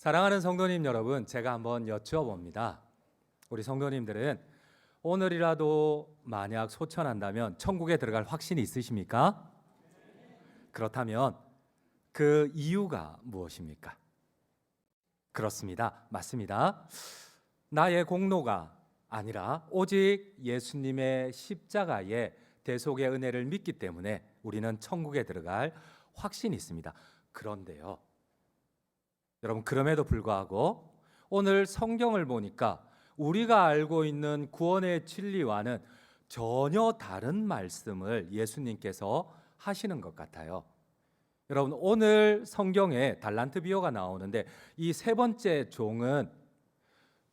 사랑하는 성도님 여러분, 제가 한번 여쭈어봅니다. 우리 성도님들은 오늘이라도 만약 소천한다면 천국에 들어갈 확신이 있으십니까? 그렇다면 그 이유가 무엇입니까? 그렇습니다. 맞습니다. 나의 공로가 아니라 오직 예수님의 십자가의 대속의 은혜를 믿기 때문에 우리는 천국에 들어갈 확신이 있습니다. 그런데요, 여러분, 그럼에도 불구하고 오늘 성경을 보니까 우리가 알고 있는 구원의 진리와는 전혀 다른 말씀을 예수님께서 하시는 것 같아요. 여러분, 오늘 성경에 달란트 비유가 나오는데 이 세 번째 종은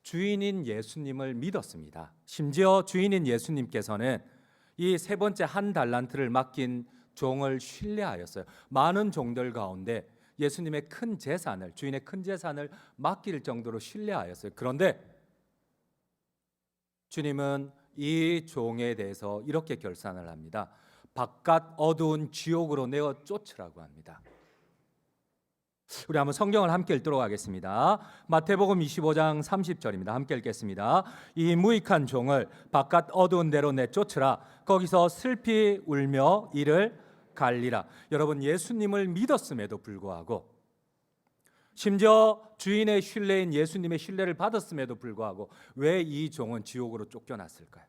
주인인 예수님을 믿었습니다. 심지어 주인인 예수님께서는 이 세 번째 한 달란트를 맡긴 종을 신뢰하였어요. 많은 종들 가운데 예수님의 큰 재산을, 주인의 큰 재산을 맡길 정도로 신뢰하였어요. 그런데 주님은 이 종에 대해서 이렇게 결산을 합니다. 바깥 어두운 지옥으로 내어 쫓으라고 합니다. 우리 한번 성경을 함께 읽도록 하겠습니다. 마태복음 25장 30절입니다. 함께 읽겠습니다. 이 무익한 종을 바깥 어두운 데로 내쫓으라. 거기서 슬피 울며 이를 갈리라. 여러분, 예수님을 믿었음에도 불구하고, 심지어 주인의 신뢰인 예수님의 신뢰를 받았음에도 불구하고 왜 이 종은 지옥으로 쫓겨났을까요?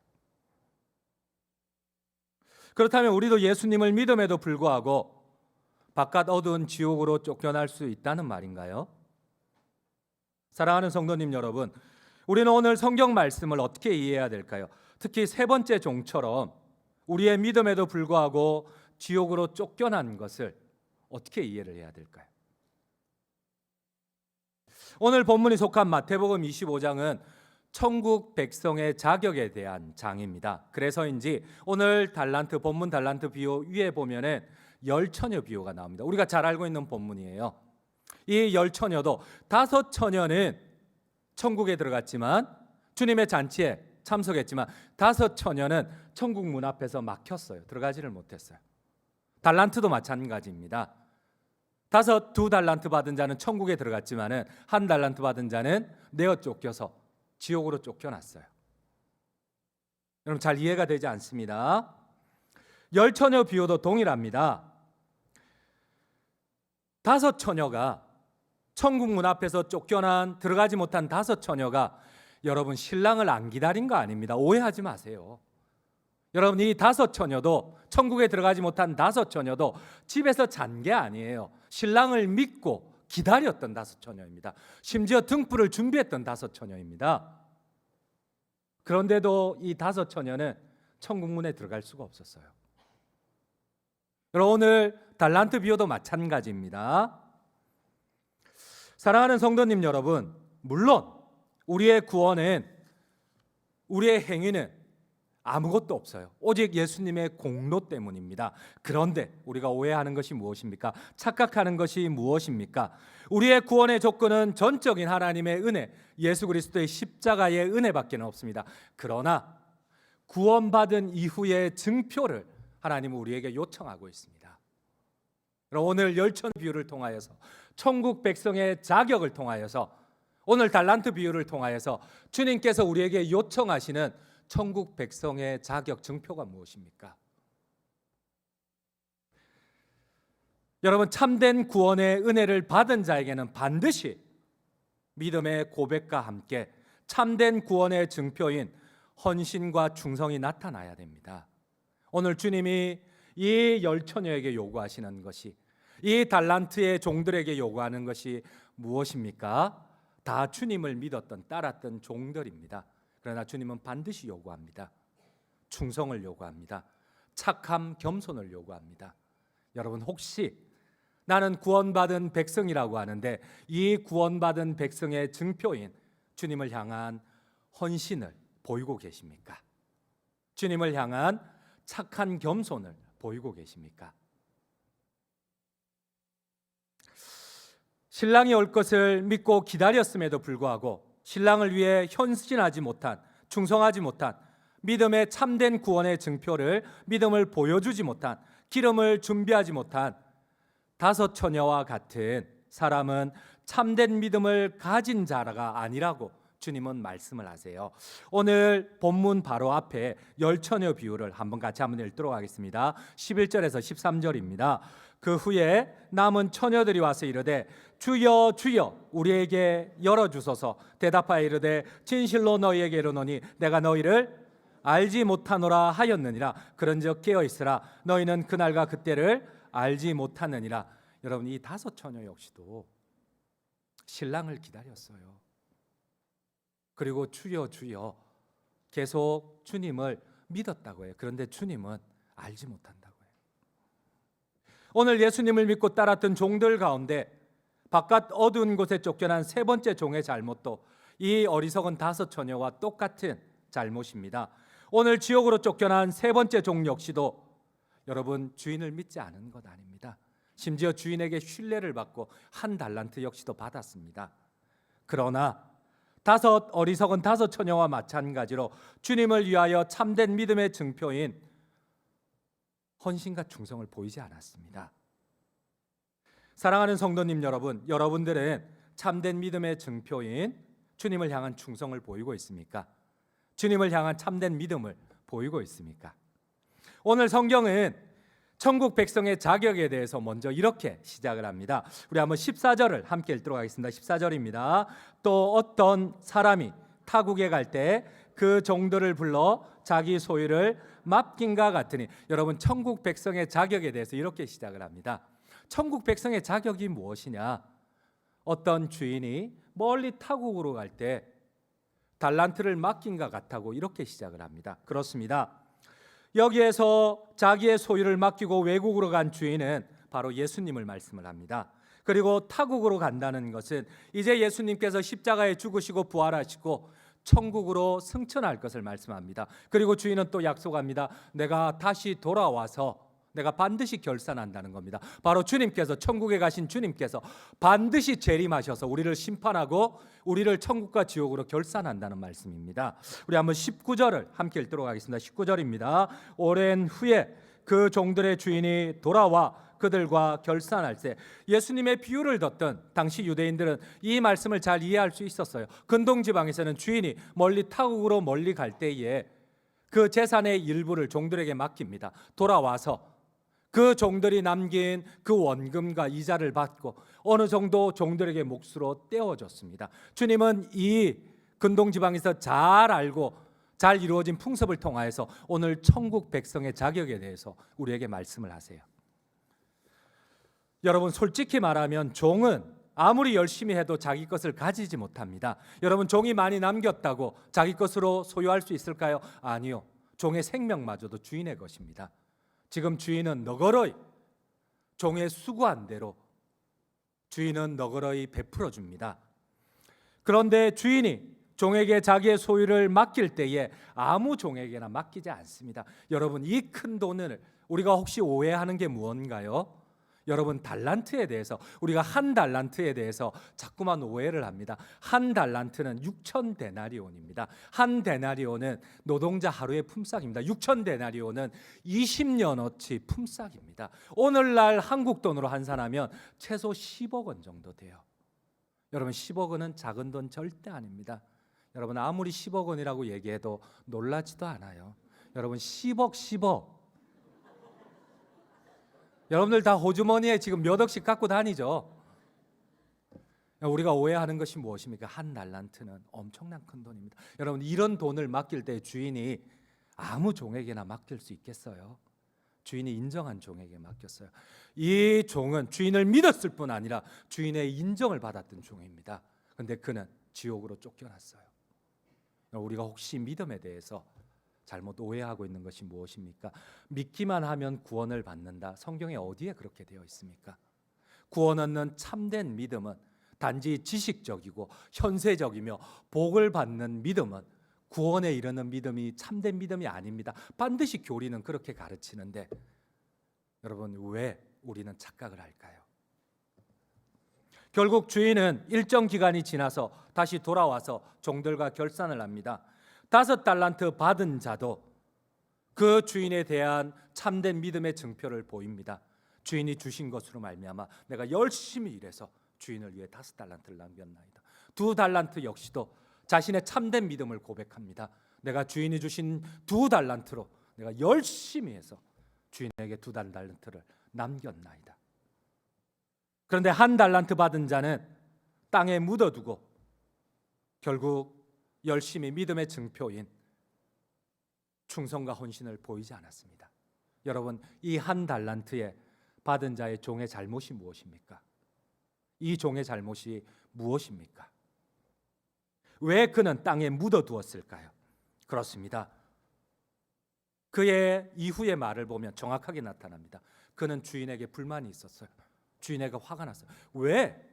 그렇다면 우리도 예수님을 믿음에도 불구하고 바깥 어두운 지옥으로 쫓겨날 수 있다는 말인가요? 사랑하는 성도님 여러분, 우리는 오늘 성경 말씀을 어떻게 이해해야 될까요? 특히 세 번째 종처럼 우리의 믿음에도 불구하고 지옥으로 쫓겨난 것을 어떻게 이해를 해야 될까요? 오늘 본문이 속한 마태복음 25장은 천국 백성의 자격에 대한 장입니다. 그래서인지 오늘 달란트, 본문 달란트 비유 위에 보면은 열처녀 비유가 나옵니다. 우리가 잘 알고 있는 본문이에요. 이 열처녀도 5처녀는 천국에 들어갔지만, 주님의 잔치에 참석했지만 5처녀는 천국 문 앞에서 막혔어요. 들어가지를 못했어요. 달란트도 마찬가지입니다. 2달란트 받은 자는 천국에 들어갔지만은 1달란트 받은 자는 내어 쫓겨서 지옥으로 쫓겨났어요. 여러분, 잘 이해가 되지 않습니다. 열처녀 비유도 동일합니다. 5처녀가 천국 문 앞에서 쫓겨난, 들어가지 못한 5처녀가 여러분 신랑을 안 기다린 거 아닙니다. 오해하지 마세요. 여러분, 이 5처녀도, 천국에 들어가지 못한 5처녀도 집에서 잔 게 아니에요. 신랑을 믿고 기다렸던 5처녀입니다. 심지어 등불을 준비했던 5처녀입니다. 그런데도 이 5처녀는 천국 문에 들어갈 수가 없었어요. 여러분, 오늘 달란트 비유도 마찬가지입니다. 사랑하는 성도님 여러분, 물론 우리의 구원은, 우리의 행위는 아무것도 없어요. 오직 예수님의 공로 때문입니다. 그런데 우리가 오해하는 것이 무엇입니까? 착각하는 것이 무엇입니까? 우리의 구원의 조건은 전적인 하나님의 은혜, 예수 그리스도의 십자가의 은혜밖에 없습니다. 그러나 구원받은 이후의 증표를 하나님은 우리에게 요청하고 있습니다. 오늘 열처녀 비유를 통하여서, 천국 백성의 자격을 통하여서, 오늘 달란트 비유를 통하여서 주님께서 우리에게 요청하시는 천국 백성의 자격 증표가 무엇입니까? 여러분, 참된 구원의 은혜를 받은 자에게는 반드시 믿음의 고백과 함께 참된 구원의 증표인 헌신과 충성이 나타나야 됩니다. 오늘 주님이 이 열처녀에게 요구하시는 것이, 이 달란트의 종들에게 요구하는 것이 무엇입니까? 다 주님을 믿었던, 따랐던 종들입니다. 그러나 주님은 반드시 요구합니다. 충성을 요구합니다. 착함, 겸손을 요구합니다. 여러분, 혹시 나는 구원받은 백성이라고 하는데 이 구원받은 백성의 증표인 주님을 향한 헌신을 보이고 계십니까? 주님을 향한 착한 겸손을 보이고 계십니까? 신랑이 올 것을 믿고 기다렸음에도 불구하고 신랑을 위해 헌신하지 못한, 충성하지 못한, 믿음의 참된 구원의 증표를, 믿음을 보여주지 못한, 기름을 준비하지 못한 5처녀와 같은 사람은 참된 믿음을 가진 자가 아니라고 주님은 말씀을 하세요. 오늘 본문 바로 앞에 열처녀 비유를 같이 한번 읽도록 하겠습니다. 11절에서 13절입니다. 그 후에 남은 처녀들이 와서 이르되 주여 주여 우리에게 열어주소서. 대답하여 이르되 진실로 너희에게 이르노니 내가 너희를 알지 못하노라 하였느니라. 그런즉 깨어있으라. 너희는 그날과 그때를 알지 못하느니라. 여러분, 이 5 처녀 역시도 신랑을 기다렸어요. 그리고 주여 주여 계속 주님을 믿었다고 해요. 그런데 주님은 알지 못한다고 해요. 오늘 예수님을 믿고 따랐던 종들 가운데 바깥 어두운 곳에 쫓겨난 3번째 종의 잘못도 이 어리석은 5 처녀와 똑같은 잘못입니다. 오늘 지옥으로 쫓겨난 3번째 종 역시도 여러분 주인을 믿지 않은 것 아닙니다. 심지어 주인에게 신뢰를 받고 1 달란트 역시도 받았습니다. 그러나 5 어리석은 5 처녀와 마찬가지로 주님을 위하여 참된 믿음의 증표인 헌신과 충성을 보이지 않았습니다. 사랑하는 성도님 여러분, 여러분들은 참된 믿음의 증표인 주님을 향한 충성을 보이고 있습니까? 주님을 향한 참된 믿음을 보이고 있습니까? 오늘 성경은 천국 백성의 자격에 대해서 먼저 이렇게 시작을 합니다. 우리 한번 14절을 함께 읽도록 하겠습니다. 14절입니다. 또 어떤 사람이 타국에 갈 때 그 종들을 불러 자기 소유를 맡긴가 같으니, 여러분 천국 백성의 자격에 대해서 이렇게 시작을 합니다. 천국 백성의 자격이 무엇이냐? 어떤 주인이 멀리 타국으로 갈 때 달란트를 맡긴가 같다고 이렇게 시작을 합니다. 그렇습니다. 여기에서 자기의 소유를 맡기고 외국으로 간 주인은 바로 예수님을 말씀을 합니다. 그리고 타국으로 간다는 것은 이제 예수님께서 십자가에 죽으시고 부활하시고 천국으로 승천할 것을 말씀합니다. 그리고 주인은 또 약속합니다. 내가 다시 돌아와서 내가 반드시 결산한다는 겁니다. 바로 주님께서, 천국에 가신 주님께서 반드시 재림하셔서 우리를 심판하고 우리를 천국과 지옥으로 결산한다는 말씀입니다. 우리 한번 19절을 함께 읽도록 하겠습니다. 19절입니다. 오랜 후에 그 종들의 주인이 돌아와 그들과 결산할세. 예수님의 비유를 듣던 당시 유대인들은 이 말씀을 잘 이해할 수 있었어요. 근동 지방에서는 주인이 멀리 타국으로 멀리 갈 때에 그 재산의 일부를 종들에게 맡깁니다. 돌아와서 그 종들이 남긴 그 원금과 이자를 받고 어느 정도 종들에게 몫으로 떼어줬습니다. 주님은 이 근동 지방에서 잘 알고 잘 이루어진 풍습을 통하여서 오늘 천국 백성의 자격에 대해서 우리에게 말씀을 하세요. 여러분, 솔직히 말하면 종은 아무리 열심히 해도 자기 것을 가지지 못합니다. 여러분, 종이 많이 남겼다고 자기 것으로 소유할 수 있을까요? 아니요. 종의 생명마저도 주인의 것입니다. 지금 주인은 너그러이 종의 수고한 대로 주인은 너그러이 베풀어 줍니다. 그런데 주인이 종에게 자기의 소유를 맡길 때에 아무 종에게나 맡기지 않습니다. 여러분, 이 큰 돈을 우리가 혹시 오해하는 게 무언가요? 여러분, 달란트에 대해서, 우리가 1 달란트에 대해서 자꾸만 오해를 합니다. 1 달란트는 6천 데나리온입니다. 1 데나리온은 노동자 하루의 품삯입니다. 6천 데나리온은 20년어치 품삯입니다. 오늘날 한국 돈으로 환산하면 최소 10억 원 정도 돼요. 여러분, 10억 원은 작은 돈 절대 아닙니다. 여러분, 아무리 10억 원이라고 얘기해도 놀라지도 않아요. 여러분, 10억 여러분들 다 호주머니에 지금 몇 억씩 갖고 다니죠. 우리가 오해하는 것이 무엇입니까? 1 달란트는 엄청난 큰 돈입니다. 여러분, 이런 돈을 맡길 때 주인이 아무 종에게나 맡길 수 있겠어요? 주인이 인정한 종에게 맡겼어요. 이 종은 주인을 믿었을 뿐 아니라 주인의 인정을 받았던 종입니다. 그런데 그는 지옥으로 쫓겨났어요. 우리가 혹시 믿음에 대해서 잘못 오해하고 있는 것이 무엇입니까? 믿기만 하면 구원을 받는다. 성경에 어디에 그렇게 되어 있습니까? 구원 얻는 참된 믿음은 단지 지식적이고 현세적이며 복을 받는 믿음은 구원에 이르는 믿음이 참된 믿음이 아닙니다. 반드시 교리는 그렇게 가르치는데 여러분, 왜 우리는 착각을 할까요? 결국 주인은 일정 기간이 지나서 다시 돌아와서 종들과 결산을 합니다. 5 달란트 받은 자도 그 주인에 대한 참된 믿음의 증표를 보입니다. 주인이 주신 것으로 말미암아 내가 열심히 일해서 주인을 위해 5달란트를 남겼나이다. 2달란트 역시도 자신의 참된 믿음을 고백합니다. 내가 주인이 주신 2달란트로 내가 열심히 해서 주인에게 2달란트를 남겼나이다. 그런데 1달란트 받은 자는 땅에 묻어두고 결국 열심히 믿음의 증표인 충성과 헌신을 보이지 않았습니다. 여러분, 이 1달란트에 받은 자의 종의 잘못이 무엇입니까? 이 종의 잘못이 무엇입니까? 왜 그는 땅에 묻어두었을까요? 그렇습니다. 그의 이후의 말을 보면 정확하게 나타납니다. 그는 주인에게 불만이 있었어요. 주인에게 화가 났어요. 왜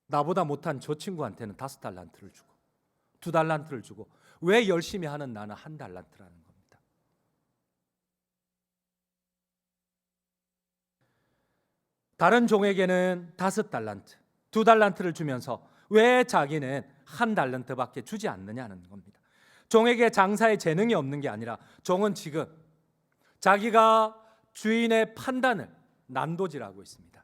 나보다 못한 저 친구한테는 5달란트를 주고 2달란트를 주고 왜 열심히 하는 나는 1달란트라는 겁니다. 다른 종에게는 5달란트, 2달란트를 주면서 왜 자기는 1달란트밖에 주지 않느냐는 겁니다. 종에게 장사에 재능이 없는 게 아니라 종은 지금 자기가 주인의 판단을 난도질하고 있습니다.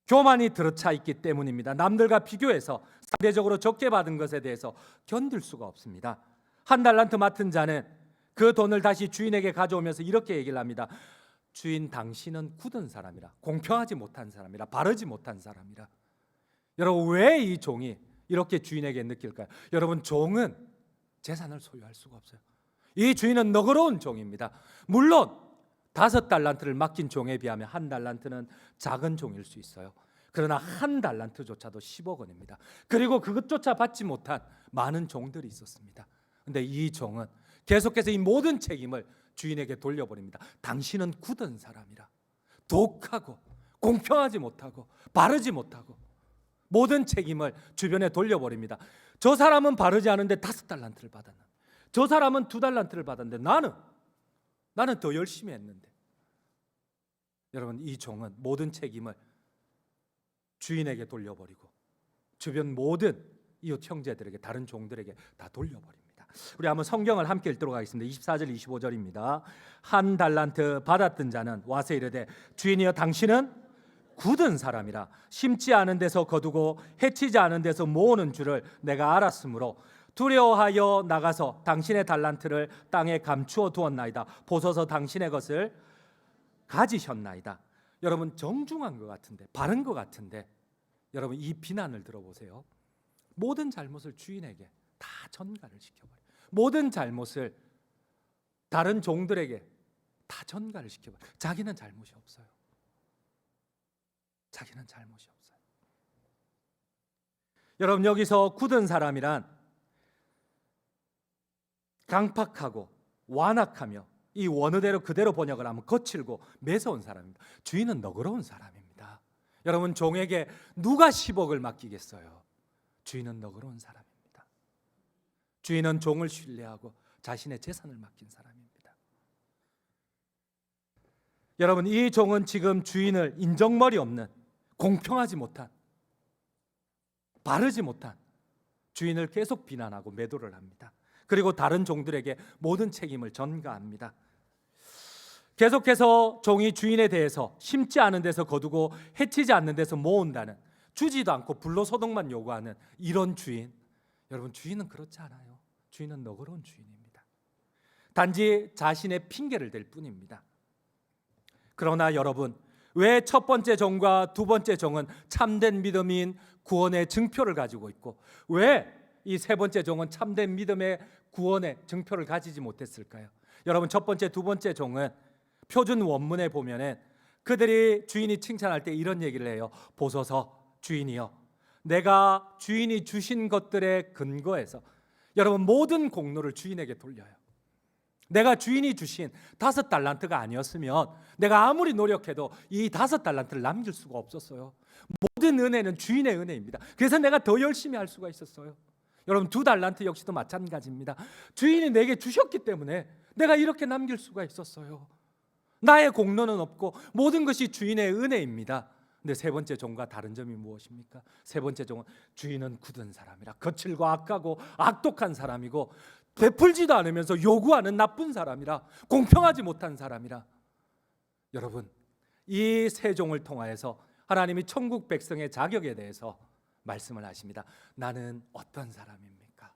교만이 들어차 있기 때문입니다. 남들과 비교해서 상대적으로 적게 받은 것에 대해서 견딜 수가 없습니다. 1달란트 맡은 자는 그 돈을 다시 주인에게 가져오면서 이렇게 얘기를 합니다. 주인, 당신은 굳은 사람이라, 공평하지 못한 사람이라, 바르지 못한 사람이라. 여러분, 왜 이 종이 이렇게 주인에게 느낄까요? 여러분, 종은 재산을 소유할 수가 없어요. 이 주인은 너그러운 종입니다. 물론 5달란트를 맡긴 종에 비하면 1달란트는 작은 종일 수 있어요. 그러나 1달란트조차도 10억 원입니다. 그리고 그것조차 받지 못한 많은 종들이 있었습니다. 그런데 이 종은 계속해서 이 모든 책임을 주인에게 돌려버립니다. 당신은 굳은 사람이라, 독하고 공평하지 못하고 바르지 못하고 모든 책임을 주변에 돌려버립니다. 저 사람은 바르지 않은데 5달란트를 받았나? 저 사람은 2달란트를 받았는데 나는 더 열심히 했는데. 여러분, 이 종은 모든 책임을 주인에게 돌려버리고 주변 모든 이웃 형제들에게, 다른 종들에게 다 돌려버립니다. 우리 한번 성경을 함께 읽도록 하겠습니다. 24절 25절입니다. 1달란트 받았던 자는 와서 이르되 주인이여, 당신은 굳은 사람이라 심지 않은 데서 거두고 해치지 않은 데서 모으는 줄을 내가 알았으므로 두려워하여 나가서 당신의 달란트를 땅에 감추어 두었나이다. 보소서, 당신의 것을 가지셨나이다. 여러분, 정중한 것 같은데, 바른 것 같은데, 여러분 이 비난을 들어보세요. 모든 잘못을 주인에게 다 전가를 시켜버려요. 모든 잘못을 다른 종들에게 다 전가를 시켜버려요. 자기는 잘못이 없어요. 자기는 잘못이 없어요. 여러분, 여기서 굳은 사람이란 강팍하고 완악하며, 이 원어대로 그대로 번역을 하면 거칠고 매서운 사람입니다. 주인은 너그러운 사람입니다. 여러분, 종에게 누가 10억을 맡기겠어요? 주인은 너그러운 사람입니다. 주인은 종을 신뢰하고 자신의 재산을 맡긴 사람입니다. 여러분, 이 종은 지금 주인을 인정머리 없는, 공평하지 못한, 바르지 못한 주인을 계속 비난하고 매도를 합니다. 그리고 다른 종들에게 모든 책임을 전가합니다. 계속해서 종이 주인에 대해서 심지 않은 데서 거두고 해치지 않는 데서 모은다는, 주지도 않고 불로소득만 요구하는 이런 주인, 여러분, 주인은 그렇지 않아요. 주인은 너그러운 주인입니다. 단지 자신의 핑계를 댈 뿐입니다. 그러나 여러분, 왜 첫 번째 종과 두 번째 종은 참된 믿음인 구원의 증표를 가지고 있고 왜 이 세 번째 종은 참된 믿음의 구원의 증표를 가지지 못했을까요? 여러분, 첫 번째, 두 번째 종은 표준 원문에 보면은 그들이 주인이 칭찬할 때 이런 얘기를 해요. 보소서, 주인이여, 내가 주인이 주신 것들의 근거에서, 여러분, 모든 공로를 주인에게 돌려요. 내가 주인이 주신 5달란트가 아니었으면 내가 아무리 노력해도 이 5달란트를 남길 수가 없었어요. 모든 은혜는 주인의 은혜입니다. 그래서 내가 더 열심히 할 수가 있었어요. 여러분, 2달란트 역시도 마찬가지입니다. 주인이 내게 주셨기 때문에 내가 이렇게 남길 수가 있었어요. 나의 공로는 없고 모든 것이 주인의 은혜입니다. 근데 세 번째 종과 다른 점이 무엇입니까? 세 번째 종은 주인은 굳은 사람이라, 거칠고 악하고 악독한 사람이고 베풀지도 않으면서 요구하는 나쁜 사람이라, 공평하지 못한 사람이라. 여러분, 이 세 종을 통하여서 하나님이 천국 백성의 자격에 대해서 말씀을 하십니다. 나는 어떤 사람입니까?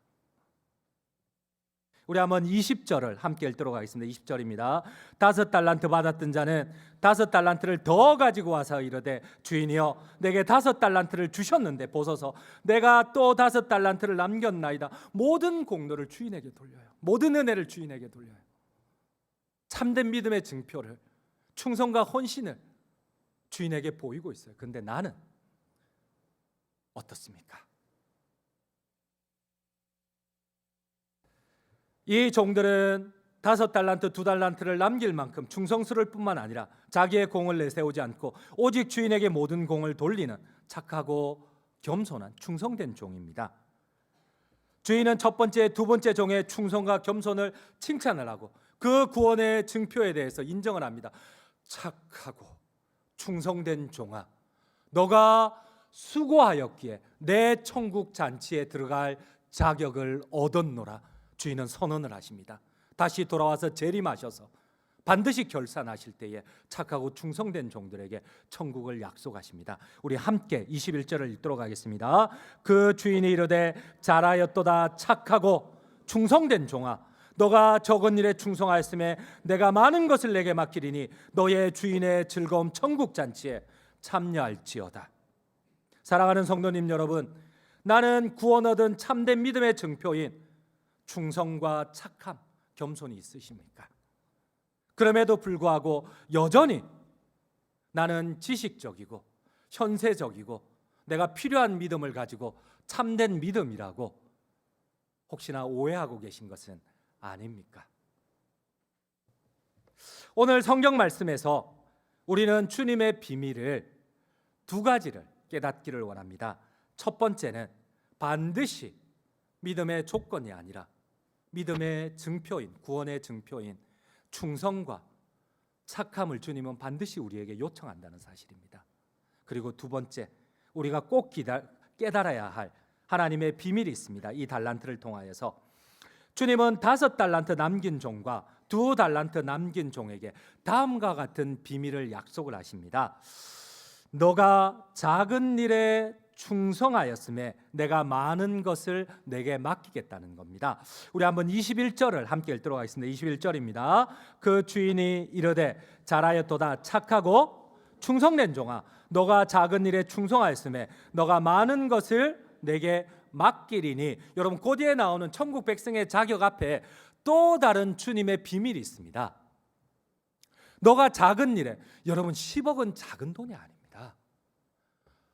우리 한번 20절을 함께 읽도록 하겠습니다. 20절입니다. 5달란트 받았던 자는 5달란트를 더 가지고 와서 이르되 주인이여 내게 5달란트를 주셨는데 보소서 내가 또 5달란트를 남겼나이다. 모든 공로를 주인에게 돌려요. 모든 은혜를 주인에게 돌려요. 참된 믿음의 증표를, 충성과 헌신을 주인에게 보이고 있어요. 근데 나는 어떻습니까? 이 종들은 5달란트, 2달란트를 남길 만큼 충성스러울 뿐만 아니라 자기의 공을 내세우지 않고 오직 주인에게 모든 공을 돌리는 착하고 겸손한 충성된 종입니다. 주인은 첫 번째, 두 번째 종의 충성과 겸손을 칭찬을 하고 그 구원의 증표에 대해서 인정을 합니다. 착하고 충성된 종아, 너가 수고하였기에 내 천국 잔치에 들어갈 자격을 얻었노라. 주인은 선언을 하십니다. 다시 돌아와서 재림하셔서 반드시 결산하실 때에 착하고 충성된 종들에게 천국을 약속하십니다. 우리 함께 21절을 읽도록 하겠습니다. 그 주인이 이르되 잘하였도다 착하고 충성된 종아, 너가 적은 일에 충성하였음에 내가 많은 것을 내게 맡기리니 너의 주인의 즐거움 천국 잔치에 참여할지어다. 사랑하는 성도님 여러분, 나는 구원 얻은 참된 믿음의 증표인 충성과 착함, 겸손이 있으십니까? 그럼에도 불구하고 여전히 나는 지식적이고 현세적이고 내가 필요한 믿음을 가지고 참된 믿음이라고 혹시나 오해하고 계신 것은 아닙니까? 오늘 성경 말씀에서 우리는 주님의 비밀을 두 가지를 깨닫기를 원합니다. 첫 번째는 반드시 믿음의 조건이 아니라 믿음의 증표인, 구원의 증표인 충성과 착함을 주님은 반드시 우리에게 요청한다는 사실입니다. 그리고 두 번째, 우리가 꼭 깨달아야 할 하나님의 비밀이 있습니다. 이 달란트를 통하여서 주님은 5달란트 남긴 종과 2달란트 남긴 종에게 다음과 같은 비밀을 약속을 하십니다. 너가 작은 일에 충성하였음에 내가 많은 것을 내게 맡기겠다는 겁니다. 우리 한번 21절을 함께 읽도록 하겠습니다. 21절입니다. 그 주인이 이르되 잘하였도다 착하고 충성된 종아, 너가 작은 일에 충성하였음에 너가 많은 것을 내게 맡기리니. 여러분, 곧이에 나오는 천국 백성의 자격 앞에 또 다른 주님의 비밀이 있습니다. 너가 작은 일에, 여러분 10억은 작은 돈이 아닙니다.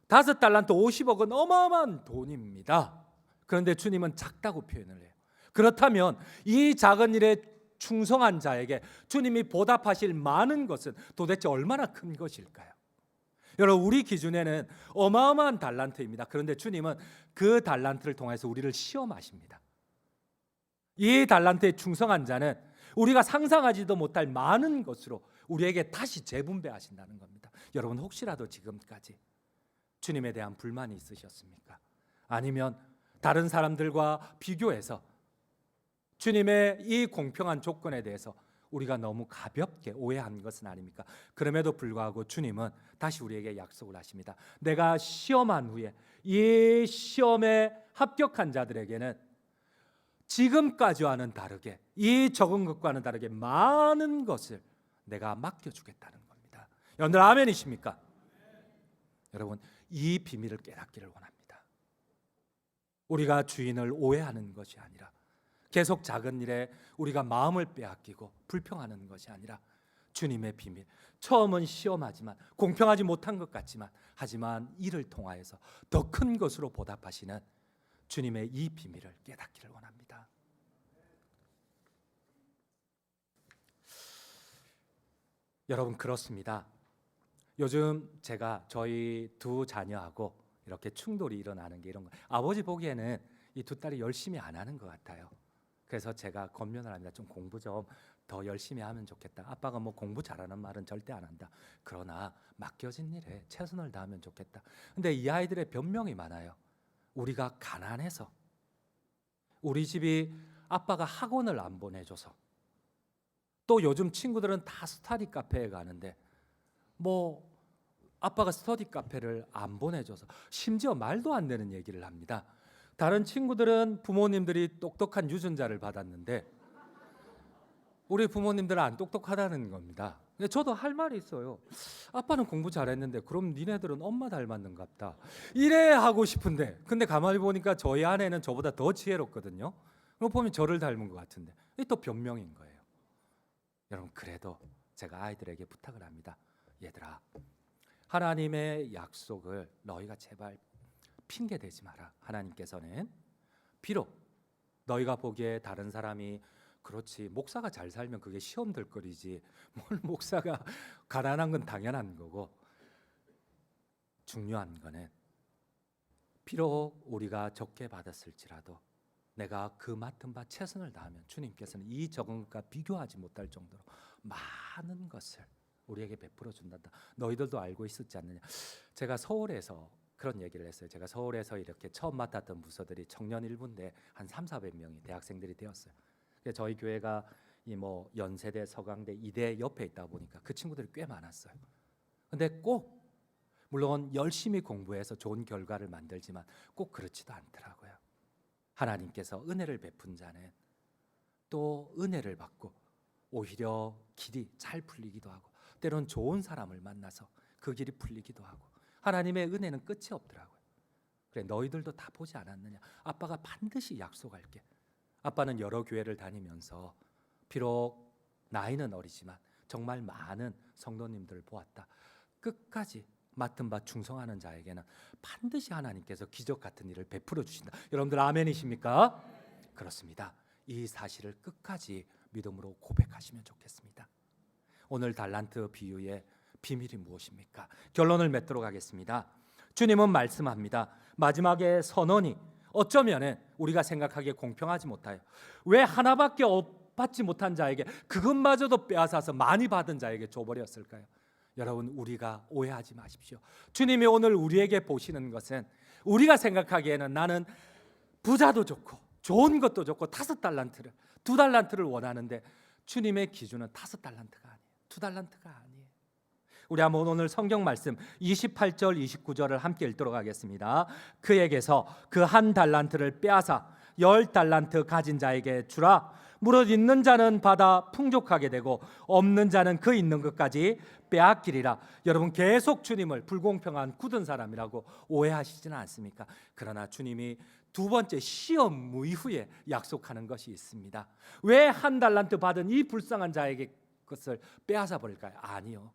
5달란트 50억은 어마어마한 돈입니다. 그런데 주님은 작다고 표현을 해요. 그렇다면 이 작은 일에 충성한 자에게 주님이 보답하실 많은 것은 도대체 얼마나 큰 것일까요? 여러분, 우리 기준에는 어마어마한 달란트입니다. 그런데 주님은 그 달란트를 통해서 우리를 시험하십니다. 이 달란트에 충성한 자는 우리가 상상하지도 못할 많은 것으로 우리에게 다시 재분배하신다는 겁니다. 여러분, 혹시라도 지금까지 주님에 대한 불만이 있으셨습니까? 아니면 다른 사람들과 비교해서 주님의 이 공평한 조건에 대해서 우리가 너무 가볍게 오해한 것은 아닙니까? 그럼에도 불구하고 주님은 다시 우리에게 약속을 하십니다. 내가 시험한 후에 이 시험에 합격한 자들에게는 지금까지와는 다르게, 이 적은 것과는 다르게 많은 것을 내가 맡겨주겠다는 겁니다. 여러분들 아멘이십니까? 여러분, 이 비밀을 깨닫기를 원합니다. 우리가 주인을 오해하는 것이 아니라 계속 작은 일에 우리가 마음을 빼앗기고 불평하는 것이 아니라 주님의 비밀, 처음은 시험하지만 공평하지 못한 것 같지만 하지만 이를 통하여서 더 큰 것으로 보답하시는 주님의 이 비밀을 깨닫기를 원합니다. 여러분, 그렇습니다. 요즘 제가 저희 두 자녀하고 이렇게 충돌이 일어나는 게 이런 거. 아버지 보기에는 이 두 딸이 열심히 안 하는 것 같아요. 그래서 제가 권면을 합니다. 좀 공부 좀 더 열심히 하면 좋겠다. 아빠가 뭐 공부 잘하는 말은 절대 안 한다. 그러나 맡겨진 일에 최선을 다하면 좋겠다. 근데 이 아이들의 변명이 많아요. 우리가 가난해서, 우리 집이 아빠가 학원을 안 보내줘서, 또 요즘 친구들은 다 스터디 카페에 가는데 뭐 아빠가 스터디 카페를 안 보내줘서 심지어 말도 안 되는 얘기를 합니다. 다른 친구들은 부모님들이 똑똑한 유전자를 받았는데 우리 부모님들은 안 똑똑하다는 겁니다. 근데 저도 할 말이 있어요. 아빠는 공부 잘했는데 그럼 니네들은 엄마 닮았는갑다. 이래 하고 싶은데 근데 가만히 보니까 저희 아내는 저보다 더 지혜롭거든요. 그럼 보면 저를 닮은 것 같은데 이게 또 변명인 거예요. 여러분 그래도 제가 아이들에게 부탁을 합니다. 얘들아, 하나님의 약속을 너희가 제발 핑계 대지 마라. 하나님께서는 비록 너희가 보기에 다른 사람이 그렇지 목사가 잘 살면 그게 시험 될 거리지 뭘 목사가 가난한 건 당연한 거고, 중요한 거는 비록 우리가 적게 받았을지라도 내가 그 맡은 바 최선을 다하면 주님께서는 이 적은 것과 비교하지 못할 정도로 많은 것을 우리에게 베풀어 준단다. 너희들도 알고 있었지 않느냐. 제가 서울에서 그런 얘기를 했어요. 제가 서울에서 이렇게 처음 맡았던 부서들이 청년 1부인데 한 300~400명이 대학생들이 되었어요. 저희 교회가 이 뭐 연세대, 서강대, 이대 옆에 있다 보니까 그 친구들이 꽤 많았어요. 근데 꼭 물론 열심히 공부해서 좋은 결과를 만들지만 꼭 그렇지도 않더라고요. 하나님께서 은혜를 베푼 자는 또 은혜를 받고 오히려 길이 잘 풀리기도 하고 때론 좋은 사람을 만나서 그 길이 풀리기도 하고 하나님의 은혜는 끝이 없더라고요. 그래 너희들도 다 보지 않았느냐. 아빠가 반드시 약속할게. 아빠는 여러 교회를 다니면서 비록 나이는 어리지만 정말 많은 성도님들을 보았다. 끝까지 맡은 바 충성하는 자에게는 반드시 하나님께서 기적 같은 일을 베풀어 주신다. 여러분들 아멘이십니까? 그렇습니다. 이 사실을 끝까지 믿음으로 고백하시면 좋겠습니다. 오늘 달란트 비유의 비밀이 무엇입니까? 결론을 맺도록 하겠습니다. 주님은 말씀합니다. 마지막에 선언이 어쩌면 우리가 생각하기에 공평하지 못해요. 왜 하나밖에 받지 못한 자에게 그것마저도 빼앗아서 많이 받은 자에게 줘버렸을까요? 여러분 우리가 오해하지 마십시오. 주님이 오늘 우리에게 보시는 것은 우리가 생각하기에는 나는 부자도 좋고 좋은 것도 좋고 5달란트를 2달란트를 원하는데 주님의 기준은 5달란트가 아니에요. 2달란트가 아니에요. 우리 한번 오늘 성경 말씀 28절 29절을 함께 읽도록 하겠습니다. 그에게서 그 1달란트를 빼앗아 10달란트 가진 자에게 주라. 무릇 있는 자는 받아 풍족하게 되고 없는 자는 그 있는 것까지 빼앗기리라. 여러분 계속 주님을 불공평한 굳은 사람이라고 오해하시지는 않습니까? 그러나 주님이 두 번째 시험 이후에 약속하는 것이 있습니다. 왜 1달란트 받은 이 불쌍한 자에게 것을 빼앗아 버릴까요? 아니요.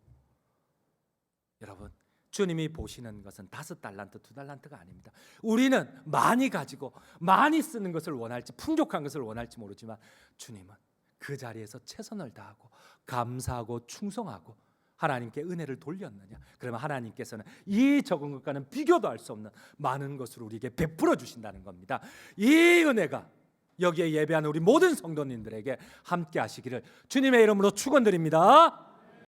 여러분 주님이 보시는 것은 5달란트, 2달란트가 아닙니다. 우리는 많이 가지고 많이 쓰는 것을 원할지 풍족한 것을 원할지 모르지만 주님은 그 자리에서 최선을 다하고 감사하고 충성하고 하나님께 은혜를 돌렸느냐, 그러면 하나님께서는 이 적은 것과는 비교도 할 수 없는 많은 것을 우리에게 베풀어 주신다는 겁니다. 이 은혜가 여기에 예배하는 우리 모든 성도님들에게 함께 하시기를 주님의 이름으로 축원드립니다.